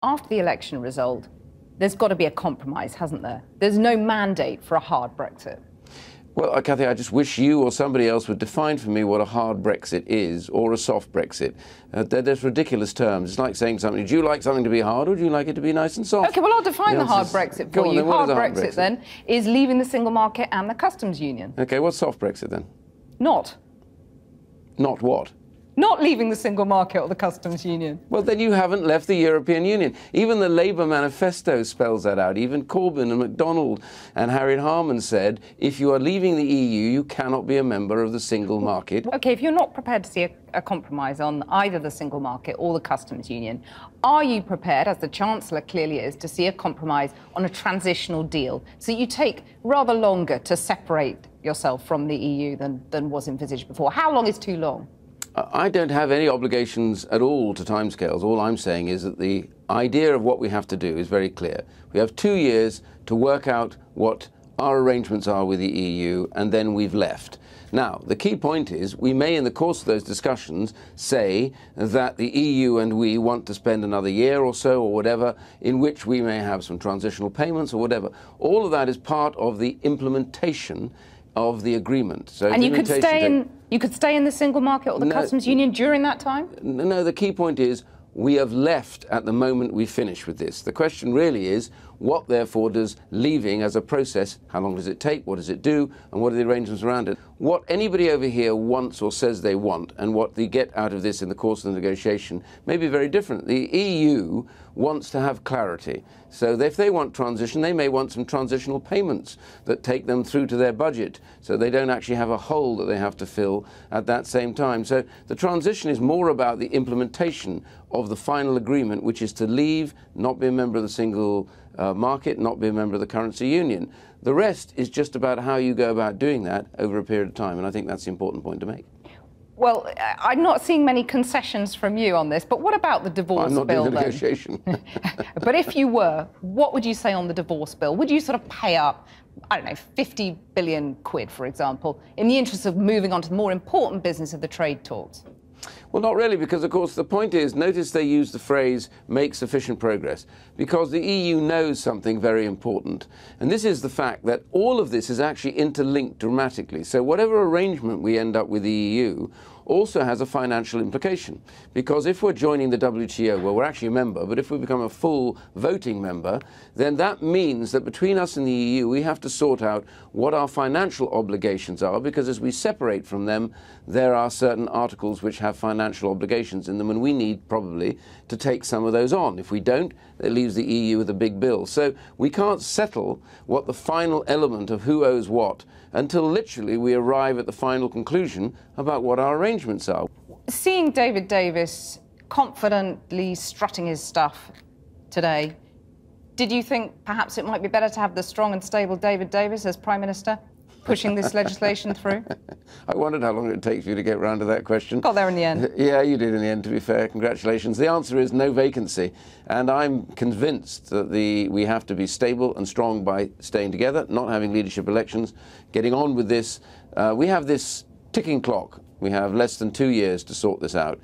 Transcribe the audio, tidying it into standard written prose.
after the election result, there's got to be a compromise, hasn't there? There's no mandate for a hard Brexit. Well, Cathy, I just wish you or somebody else would define for me what a hard Brexit is or a soft Brexit. They're ridiculous terms. It's like saying something, do you like something to be hard or do you like it to be nice and soft? OK, well, I'll define the hard Brexit for you. Hard Brexit, then, is leaving the single market and the customs union. OK, what's soft Brexit, then? Not. Not what? Not leaving the single market or the customs union. Well, then you haven't left the European Union. Even the Labour manifesto spells that out. Even Corbyn and MacDonald and Harriet Harman said, if you are leaving the EU, you cannot be a member of the single market. OK, if you're not prepared to see a compromise on either the single market or the customs union, are you prepared, as the Chancellor clearly is, to see a compromise on a transitional deal so you take rather longer to separate yourself from the EU than was envisaged before? How long is too long? I don't have any obligations at all to timescales. All I'm saying is that the idea of what we have to do is very clear. We have 2 years to work out what our arrangements are with the EU, and then we've left. Now, the key point is we may, in the course of those discussions, say that the EU and we want to spend another year or so or whatever, in which we may have some transitional payments or whatever. All of that is part of the implementation of the agreement. So and you could stay in the single market or the customs union during that time? No, the key point is we have left at the moment we finish with this. The question really is, what therefore does leaving as a process, how long does it take, what does it do, and what are the arrangements around it? What anybody over here wants or says they want, and what they get out of this in the course of the negotiation may be very different. The EU wants to have clarity. So if they want transition, they may want some transitional payments that take them through to their budget, so they don't actually have a hole that they have to fill at that same time. So the transition is more about the implementation of the final agreement, which is to leave, not be a member of the single market, not be a member of the currency union. The rest is just about how you go about doing that over a period of time, and I think that's the important point to make. Well, I'm not seeing many concessions from you on this, but what about the divorce bill, then? I'm not doing the negotiation. But if you were, what would you say on the divorce bill? Would you sort of pay up, I don't know, 50 billion quid, for example, in the interest of moving on to the more important business of the trade talks? Well, not really, because, of course, the point is, notice they use the phrase, make sufficient progress, because the EU knows something very important. And this is the fact that all of this is actually interlinked dramatically. So whatever arrangement we end up with the EU also has a financial implication. Because if we're joining the WTO, well, we're actually a member, but if we become a full voting member, then that means that between us and the EU, we have to sort out what our financial obligations are, because as we separate from them, there are certain articles which have financial obligations in them, and we need probably to take some of those on. If we don't, it leaves the EU with a big bill. So we can't settle what the final element of who owes what until literally we arrive at the final conclusion about what our arrangements are. Seeing David Davis confidently strutting his stuff today, did you think perhaps it might be better to have the strong and stable David Davis as Prime Minister, pushing this legislation through? I wondered how long it would take for you to get round to that question. Got there in the end. Yeah, you did in the end, to be fair. Congratulations. The answer is no vacancy. And I'm convinced that we have to be stable and strong by staying together, not having leadership elections, getting on with this. We have this ticking clock. We have less than 2 years to sort this out.